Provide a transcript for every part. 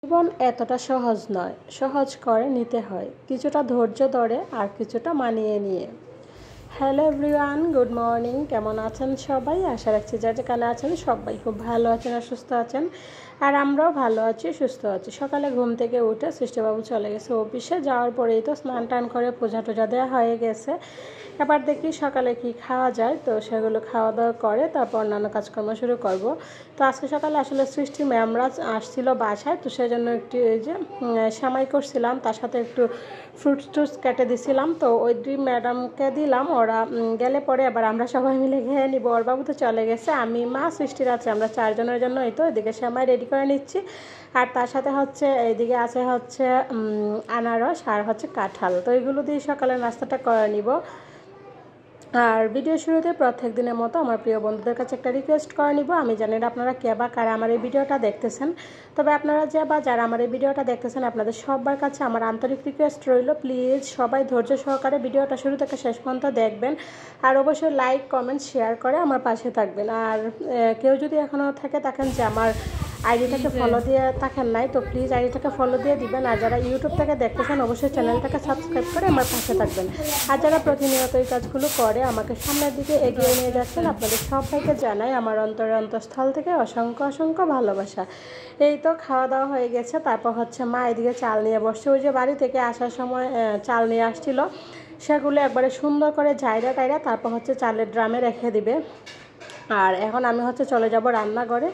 জীবন এতটা সহজ নয়, সহজ করে নিতে হয়, কিছুটা ধৈর্য ধরে আর কিছুটা মানিয়ে নিয়ে। Hello everyone, good morning. কেমন আছেন সবাই? আশা রাখছি যার যেখানে আছেন সবাই খুব ভালো আছেন আর সুস্থ আছেন। আর আমরাও ভালো আছি, সুস্থ আছি। সকালে ঘুম থেকে উঠে সৃষ্টিবাবু চলে গেছে অফিসে, যাওয়ার পরেই তো স্নান টান করে পূজা টুজা দেওয়া হয়ে গেছে। এবার দেখি সকালে কি খাওয়া যায়, তো সেগুলো খাওয়া দাওয়া করে তারপর অন্যান্য কাজকর্ম শুরু করব। তো আজকে সকালে আসলে সৃষ্টি ম্যামরা আসছিল বাসায়, তো সেজন্য একটু এই যে সেমাই করছিলাম, তার সাথে একটু ফ্রুটস টুটস কেটে দিছিলাম। তো ওই দুই ম্যাডামকে দিলাম, ওরা গেলে পরে আবার আমরা সবাই মিলে খেয়ে নিব। ওর বাবু তো চলে গেছে, আমি মা সৃষ্টির আছে, আমরা চারজনের জন্য এই তো এদিকে সেমাই রেডি করে নিচ্ছি। আর তার সাথে হচ্ছে এইদিকে আছে হচ্ছে আনারস আর হচ্ছে কাঁঠাল। তো এইগুলো দিয়ে সকালে নাস্তাটা করে নিব। আর ভিডিও শুরুতে প্রত্যেক দিনের মতো আমার প্রিয় বন্ধুদের কাছে একটা রিকোয়েস্ট করে নিব। আমি জানি না আপনারা কে বা কারা আমার এই ভিডিওটা দেখতেছেন, তবে আপনারা যারা আমার এই ভিডিওটা দেখতেছেন আপনাদের সবার কাছে আমার আন্তরিক রিকোয়েস্ট রইল, প্লিজ সবাই ধৈর্য সহকারে ভিডিওটা শুরু থেকে শেষ পর্যন্ত দেখবেন। আর অবশ্যই লাইক কমেন্ট শেয়ার করে আমার পাশে থাকবেন। আর কেউ যদি এখনও থাকেন যে আমার আইডিটাকে ফলো দিয়ে থাকেন নাই, তো প্লিজ আইডিটাকে ফলো দিয়ে দিবেন। আর যারা ইউটিউব থেকে দেখতেছেন অবশ্যই চ্যানেলটাকে সাবস্ক্রাইব করে আমার পাশে থাকবেন। আর যারা প্রতিনিয়ত এই কাজগুলো করে আমাকে সামনের দিকে এগিয়ে নিয়ে যাচ্ছেন, আপনাদের সবাইকে জানাই আমার অন্তঃস্থল থেকে অসংখ্য অসংখ্য ভালোবাসা। এই তো খাওয়া দাওয়া হয়ে গেছে, তারপর হচ্ছে মা এদিকে চাল নিয়ে বসছে। ওই যে বাড়ি থেকে আসার সময় চাল নিয়ে আসছিল, সেগুলো একবারে সুন্দর করে জায়গা টাইরা তারপর হচ্ছে চালের ড্রামে রেখে দিবে। আর এখন আমি হচ্ছে চলে যাব রান্নাঘরে।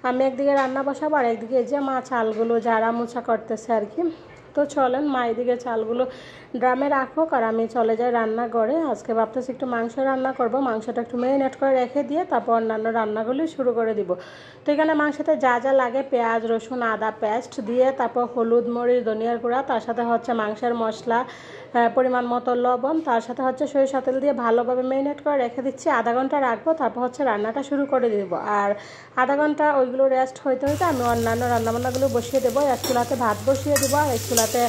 আমি একদিকে রান্না বসাবো আর একদিকে এই যে মা চালগুলো ঝাড়া মোছা করতেছে আর কি। তো চলেন মা এদিকে চালগুলো ড্রামে রাখুক আর আমি চলে যাই রান্নাঘরে। আজকে ভাবতেছি একটু মাংস রান্না করব, মাংসটা একটু ম্যারিনেট করে রেখে দিয়ে তারপর অন্যান্য রান্নাগুলি শুরু করে দিব। তো এখানে মাংসতে যা যা লাগে পেঁয়াজ রসুন আদা পেস্ট দিয়ে তারপর হলুদ মরিচ ধনিয়ার গুঁড়া, তার সাথে হচ্ছে মাংসের মশলা, পরিমাণ মতো লবণ, তার সাথে হচ্ছে সরিষা তেল দিয়ে ভালোভাবে ম্যারিনেট করে রেখে দিচ্ছি। আধা ঘন্টা রাখবো, তারপর হচ্ছে রান্নাটা শুরু করে দিব। আর আধা ঘন্টা ওইগুলো রেস্ট হইতে হইতে আমি অন্যান্য রান্নাবান্নাগুলো বসিয়ে দেবো। এক চুলাতে ভাত বসিয়ে দেবো আর এক চুলাতে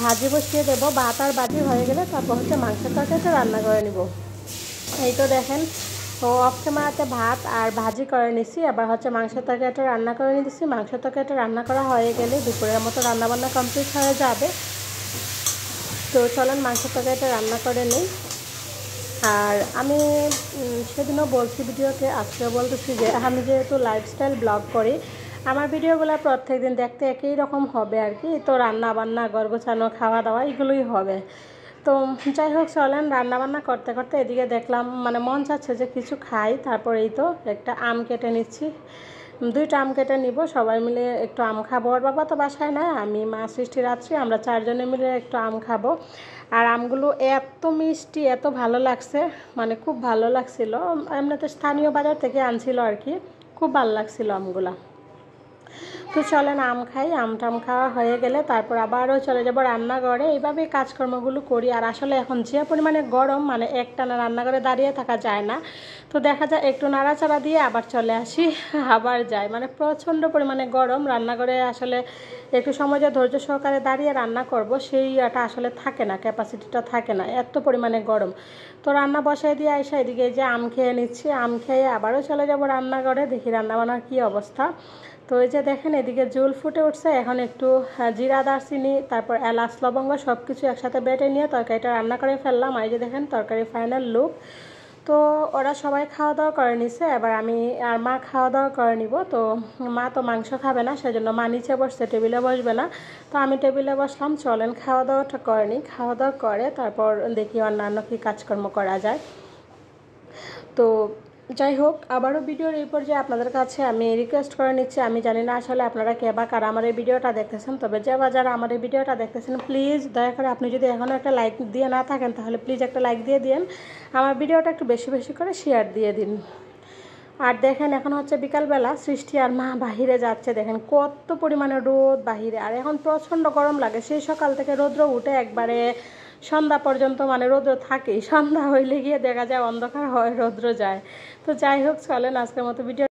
ভাজি বসিয়ে দেবো। ভাত আর ভাজি হয়ে গেলে তারপর হচ্ছে মাংসের তরকারিটা রান্না করে নিব। এই তো দেখেন, তো অফ ক্যামেরাতে ভাত আর ভাজি করে নিছি, আবার হচ্ছে মাংসের তরকারিটা রান্না করে নিতেছি। মাংসের তরকারিটা রান্না করা হয়ে গেলে দুপুরের মতো রান্নাবান্না কমপ্লিট হয়ে যাবে। তো চলেন মাংসের তরকারিটা রান্না করে নিই। আর আমি সেদিনও বলছি ভিডিওতে, আজকেও বলতেছি যে আমি যেহেতু লাইফস্টাইল ব্লগ করি, আমার ভিডিওগুলো প্রত্যেক দিন দেখতে একই রকম হবে আর কি। তো রান্না বান্না ঘর গোছানো খাওয়া দাওয়া এগুলোই হবে। তো যাই হোক চলেন রান্নাবান্না করতে করতে এদিকে দেখলাম মানে মন চাচ্ছে যে কিছু খাই। তারপর এই তো একটা আম কেটে নিচ্ছি, দুইটা আম কেটে নিব, সবাই মিলে একটু আম খাবো। ওর বাবা তো বাসায় নাই, আমি মা সৃষ্টি রাত্রি আমরা চারজনে মিলে একটু আম খাবো। আর আমগুলো এত মিষ্টি, এত ভালো লাগছে, মানে খুব ভালো লাগছিল। এমনিতে স্থানীয় বাজার থেকে আনছিল আর কি, খুব ভালো লাগছিল আমগুলা। তো চলেন আম খাই। আম টাম খাওয়া হয়ে গেলে তারপর আবারও চলে যাব রান্নাঘরে। এইভাবেই কাজকর্মগুলো করি। আর আসলে এখন যে পরিমাণে গরম, মানে একটানা রান্নাঘরে দাঁড়িয়ে থাকা যায় না। তো দেখা যায় একটু নাড়াচাড়া দিয়ে আবার চলে আসি, আবার যাই, মানে প্রচণ্ড পরিমাণে গরম। রান্নাঘরে আসলে একটু সময় যে ধৈর্য সহকারে দাঁড়িয়ে রান্না করব সেইটা আসলে থাকে না, ক্যাপাসিটিটা থাকে না, এত পরিমাণে গরম। তো রান্না বসাই দিয়ে আইসা এদিকে যে আম খেয়ে নিচ্ছি, আম খেয়ে আবারও চলে যাব রান্নাঘরে, দেখি রান্নাবান্নার কী অবস্থা। তো এই যে দেখেন এদিকে জল ফুটে উঠছে, এখন একটু জিরা দারচিনি তারপর এলাচ লবঙ্গ সব কিছু একসাথে বেটে নিয়ে তরকারিটা রান্না করে ফেললাম। আর এই যে দেখেন তরকারি ফাইনাল লুক। তো ওরা সবাই খাওয়া দাওয়া করে নিছে, এবার আমি আর মা খাওয়া দাওয়া করে নিব। তো মা তো মাংস খাবে না, সেজন্য মা নিচে বসছে, টেবিলে বসবে না। তো আমি টেবিলে বসলাম, চলেন খাওয়া দাওয়াটা করে নিই। খাওয়া দাওয়া করে তারপর দেখি অন্যান্য কী কাজকর্ম করা যায়। তো যাই হোক, আবারও ভিডিওর এই পর্যায়ে আপনাদের কাছে আমি রিকোয়েস্ট করে নিচ্ছি, আমি জানি না আসলে আপনারা কে বা কারা আমার এই ভিডিওটা দেখতেছেন, তবে যারা আমার এই ভিডিওটা দেখতেছেন প্লিজ দয়া করে আপনি যদি এখনও একটা লাইক দিয়ে না থাকেন তাহলে প্লিজ একটা লাইক দিয়ে দিন, আমার ভিডিওটা একটু বেশি বেশি করে শেয়ার দিয়ে দিন। আর দেখেন এখন হচ্ছে বিকালবেলা, সৃষ্টি আর মা বাহিরে যাচ্ছে, দেখেন কত পরিমাণে রোদ বাহিরে। আর এখন প্রচণ্ড গরম লাগে, সেই সকাল থেকে রৌদ্র উঠে একবারে সন্ধ্যা পর্যন্ত মানে রৌদ্র থাকেই, সন্ধ্যা হইলে গিয়ে দেখা যায় অন্ধকার হয়, রৌদ্র যায়। তো যাই হোক চলেন আজকের মতো ভিডিও